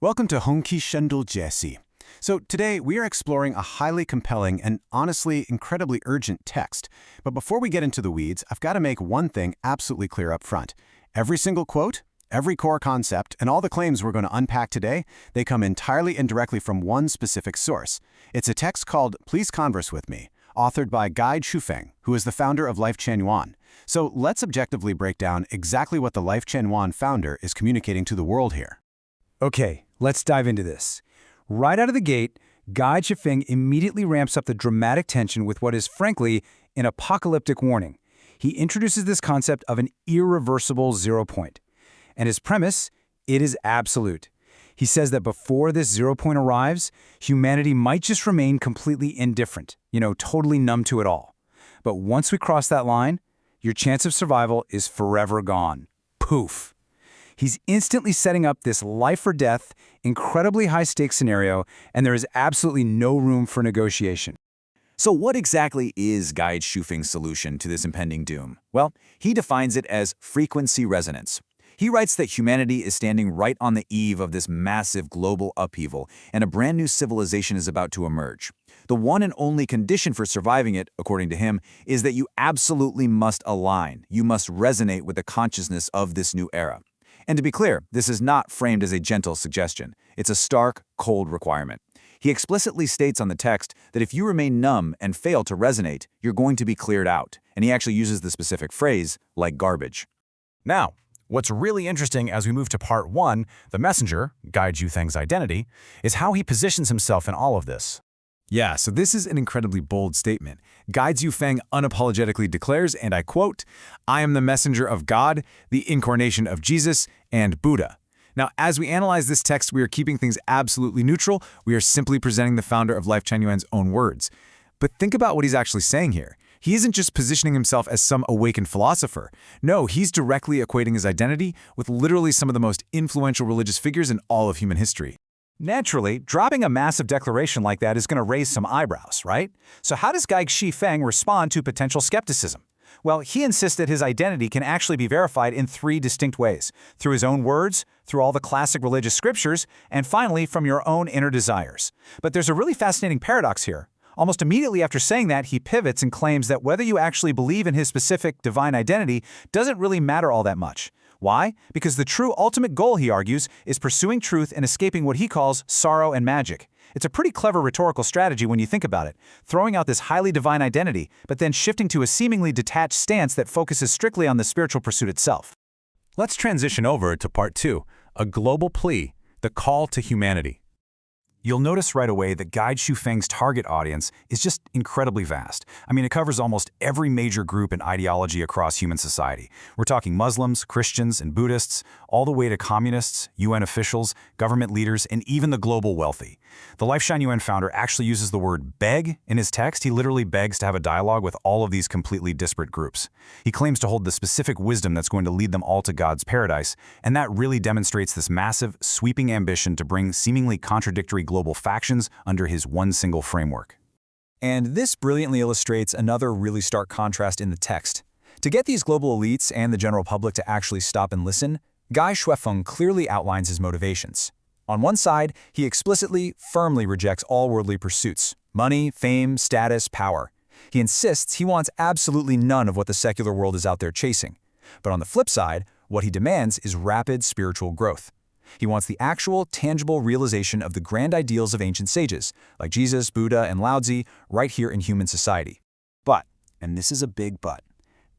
Welcome to Honki Shendul Jesse. So today we are exploring a highly compelling and honestly incredibly urgent text. But before we get into the weeds, I've got to make one thing absolutely clear up front. Every single quote, every core concept, and all the claims we're going to unpack today, they come entirely and directly from one specific source. It's a text called Please Converse With Me, authored by Guy Shufeng, who is the founder of Life Chen Yuan. So let's objectively break down exactly what the Life Chen Yuan founder is communicating to the world here. Okay, let's dive into this. Right out of the gate, Guy Shufeng immediately ramps up the dramatic tension with what is, frankly, an apocalyptic warning. He introduces this concept of an irreversible zero point. And his premise, it is absolute. He says that before this zero point arrives, humanity might just remain completely indifferent, totally numb to it all. But once we cross that line, your chance of survival is forever gone. Poof. He's instantly setting up this life-or-death, incredibly high-stakes scenario, and there is absolutely no room for negotiation. So what exactly is Guy Shufeng's solution to this impending doom? Well, he defines it as frequency resonance. He writes that humanity is standing right on the eve of this massive global upheaval, and a brand new civilization is about to emerge. The one and only condition for surviving it, according to him, is that you absolutely must align. You must resonate with the consciousness of this new era. And to be clear, this is not framed as a gentle suggestion. It's a stark, cold requirement. He explicitly states on the text that if you remain numb and fail to resonate, you're going to be cleared out. And he actually uses the specific phrase, like garbage. Now, what's really interesting as we move to part one, the messenger, Guy Shufeng's identity, is how he positions himself in all of this. Yeah, so this is an incredibly bold statement. Guy Shufeng unapologetically declares, and I quote, "I am the messenger of God, the incarnation of Jesus, and Buddha." Now, as we analyze this text, we are keeping things absolutely neutral. We are simply presenting the founder of Life Chen Yuan's own words. But think about what he's actually saying here. He isn't just positioning himself as some awakened philosopher. No, he's directly equating his identity with literally some of the most influential religious figures in all of human history. Naturally, dropping a massive declaration like that is going to raise some eyebrows, right? So how does Guy Shufeng respond to potential skepticism? Well, he insists that his identity can actually be verified in three distinct ways: through his own words, through all the classic religious scriptures, and finally from your own inner desires. But there's a really fascinating paradox here. Almost immediately after saying that, he pivots and claims that whether you actually believe in his specific divine identity doesn't really matter all that much. Why? Because the true ultimate goal, he argues, is pursuing truth and escaping what he calls sorrow and magic. It's a pretty clever rhetorical strategy when you think about it, throwing out this highly divine identity, but then shifting to a seemingly detached stance that focuses strictly on the spiritual pursuit itself. Let's transition over to part two, a global plea, the call to humanity. You'll notice right away that Guy Shufeng's target audience is just incredibly vast. I mean, it covers almost every major group and ideology across human society. We're talking Muslims, Christians, and Buddhists, all the way to communists, UN officials, government leaders, and even the global wealthy. The Life Chen Yuan founder actually uses the word beg in his text. He literally begs to have a dialogue with all of these completely disparate groups. He claims to hold the specific wisdom that's going to lead them all to God's paradise, and that really demonstrates this massive, sweeping ambition to bring seemingly contradictory global factions under his one single framework. And this brilliantly illustrates another really stark contrast in the text. To get these global elites and the general public to actually stop and listen, Guy Shufeng clearly outlines his motivations. On one side, he explicitly, firmly rejects all worldly pursuits: money, fame, status, power. He insists he wants absolutely none of what the secular world is out there chasing. But on the flip side, what he demands is rapid spiritual growth. He wants the actual, tangible realization of the grand ideals of ancient sages, like Jesus, Buddha, and Lao Tzu, right here in human society. But, and this is a big but,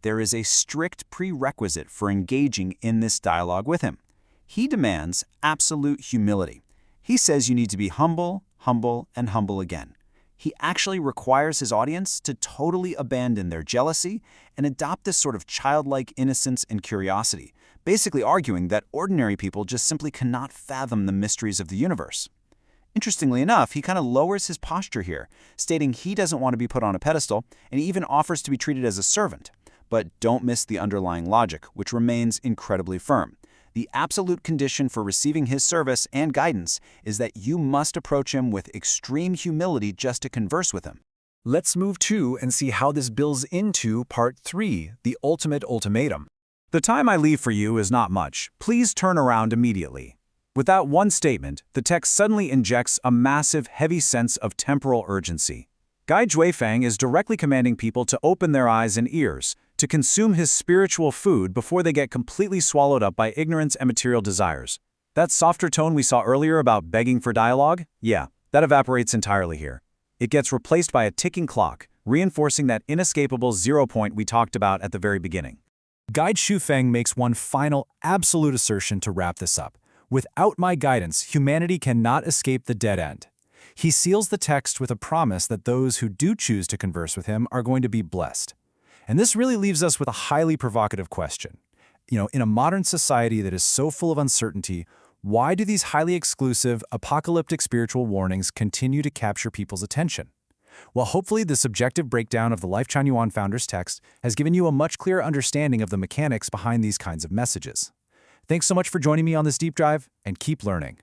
there is a strict prerequisite for engaging in this dialogue with him. He demands absolute humility. He says you need to be humble, humble, and humble again. He actually requires his audience to totally abandon their jealousy and adopt this sort of childlike innocence and curiosity, basically arguing that ordinary people just simply cannot fathom the mysteries of the universe. Interestingly enough, he kind of lowers his posture here, stating he doesn't want to be put on a pedestal, and he even offers to be treated as a servant. But don't miss the underlying logic, which remains incredibly firm. The absolute condition for receiving his service and guidance is that you must approach him with extreme humility just to converse with him. Let's move to and see how this builds into part 3, the ultimate ultimatum. The time I leave for you is not much. Please turn around immediately. With that one statement, the text suddenly injects a massive, heavy sense of temporal urgency. Guy Juefeng is directly commanding people to open their eyes and ears, to consume his spiritual food before they get completely swallowed up by ignorance and material desires. That softer tone we saw earlier about begging for dialogue? Yeah, that evaporates entirely here. It gets replaced by a ticking clock, reinforcing that inescapable 0 point we talked about at the very beginning. Guide Shufeng makes one final, absolute assertion to wrap this up. Without my guidance, humanity cannot escape the dead end. He seals the text with a promise that those who do choose to converse with him are going to be blessed. And this really leaves us with a highly provocative question. In a modern society that is so full of uncertainty, why do these highly exclusive, apocalyptic spiritual warnings continue to capture people's attention? Well, hopefully this objective breakdown of the Life Chan Yuan founder's text has given you a much clearer understanding of the mechanics behind these kinds of messages. Thanks so much for joining me on this deep dive, and keep learning.